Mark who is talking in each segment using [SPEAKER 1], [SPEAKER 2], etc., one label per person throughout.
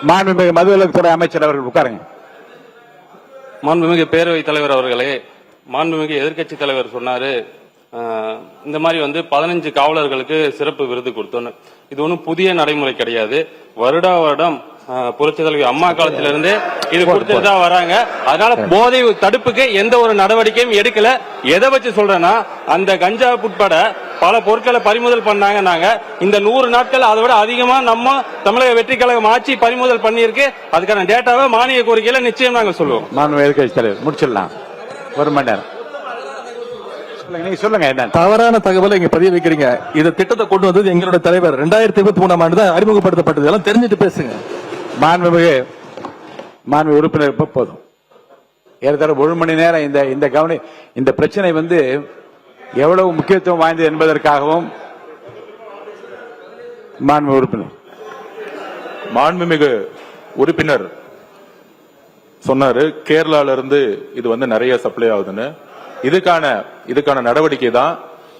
[SPEAKER 1] மாண்புமிகு மதுவிலக்குத்துறை அமைச்சர் அவர்கள் உட்காருங்க.
[SPEAKER 2] மாண்புமிகு பேரவைத் தலைவர் அவர்களே, மாண்புமிகு எதிர்க்கட்சி தலைவர் சொன்னாரு இந்த மாதிரி 15 காவலர்களுக்கு சிறப்பு விருது கொடுத்தோன்னு. இது ஒன்றும் புதிய நடைமுறை கிடையாது. வருடா வருடம் புரட்சி தலைவி அம்மா காலத்திலிருந்து இது கொடுத்துட்டு தான் வராங்க. அதனால போதை தடுப்புக்கு எந்த ஒரு நடவடிக்கையும் எடுக்கல. எதை வச்சு சொல்றேன்னா, அந்த கஞ்சா உட்பட பல பொருட்களை பறிமுதல் பண்ணாங்க. நாங்க இந்த 100 நாட்கள் அதை விட அதிகமா நம்ம தமிழக வெற்றி கழகம் ஆட்சி பறிமுதல் பண்ணியிருக்கு. அதுக்கான டேட்டாவை மானிய கோரிக்கையில நிச்சயம் நாங்க சொல்லுவோம்.
[SPEAKER 1] மாண்புமிகு எதிர்க்கட்சி தலைவர் முடிச்சிடலாம். 1 மணி நேரம் சொல்லுங்க. என்ன
[SPEAKER 3] தவறான தகவலை இங்க பதிய வைக்கிறீங்க? இந்த திட்டத்தை கொண்டு வந்தது எங்களோட தலைவர் 2023ஆம் ஆண்டு தான் அறிமுகப்படுத்தப்பட்டது. எல்லாம் தெரிஞ்சுட்டு பேசுங்க.
[SPEAKER 1] மாண்புமிகு உறுப்பினர் இப்ப போதும். ஏறத்தாழ 1 மணி நேரம் இந்த பிரச்சனை எவ்வளவு முக்கியத்துவம் வாய்ந்தது என்பதற்காகவும்
[SPEAKER 4] மாண்புமிகு உறுப்பினர் சொன்னாரு கேரளால இருந்து இது நிறைய சப்ளை ஆகுதுன்னு. இதுக்கான நடவடிக்கை தான்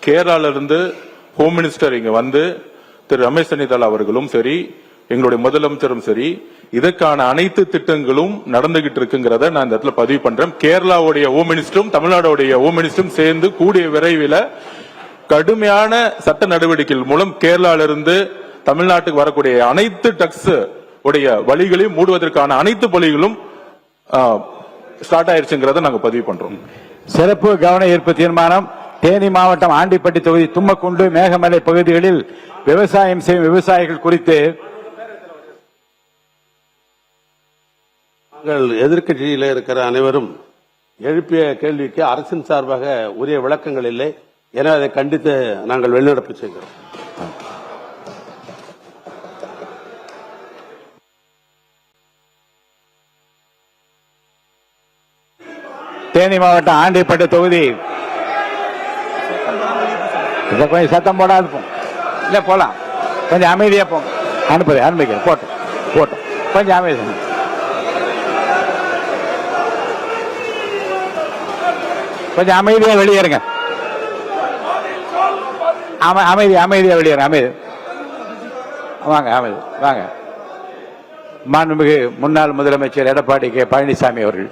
[SPEAKER 4] கேரளால இருந்து ஹோம் மினிஸ்டர் இங்க திரு ரமேஷ் சென்னிதால் அவர்களும் சரி, எங்களுடைய முதலமைச்சரும் சரி, இதற்கான அனைத்து திட்டங்களும் நடந்துகிட்டு இருக்குங்கிறத நான் இந்த இடத்துல பதிவு பண்றேன். கேரளாவுடைய ஹோம் மினிஸ்டரும் தமிழ்நாடுடைய ஹோம் மினிஸ்டரும் சேர்ந்து கூடிய விரைவில் கடுமையான சட்ட நடவடிக்கைகள் மூலம் கேரளால இருந்து தமிழ்நாட்டுக்கு வரக்கூடிய அனைத்து டக்ஸ் உடைய வழிகளையும் மூடுவதற்கான அனைத்து பணிகளும் ஸ்டார்ட் ஆயிருச்சுங்கிறத நாங்க பதிவு பண்றோம்.
[SPEAKER 1] சிறப்பு கவன ஈர்ப்பு தீர்மானம். தேனி மாவட்டம் ஆண்டிப்பட்டி தொகுதி தும்மக்குண்டு மேகமலை பகுதிகளில் விவசாயம் செய்யும் விவசாயிகள் குறித்து
[SPEAKER 5] எதிர்க்கட்சியில் இருக்கிற அனைவரும் எழுப்பிய கேள்விக்கு அரசின் சார்பாக உரிய விளக்கங்கள் இல்லை. என அதை கண்டித்து நாங்கள் வெளிநடப்பு செய்கிறோம்.
[SPEAKER 1] தேனி மாவட்டம் ஆண்டிப்பட்டி தொகுதி கொஞ்சம் சத்தம் போடாது இல்ல போலாம். கொஞ்சம் அமைதியா போங்க. அனுப்பிக்க போட்டோம் கொஞ்சம் அமைதி. கொஞ்சம் அமைதியா வெளியேறுங்க. அமைதியா வெளியேறுங்க. அமைதி வாங்க. அமைதி வாங்க. மாண்புமிகு முன்னாள் முதலமைச்சர் எடப்பாடி கே பழனிசாமி அவர்கள்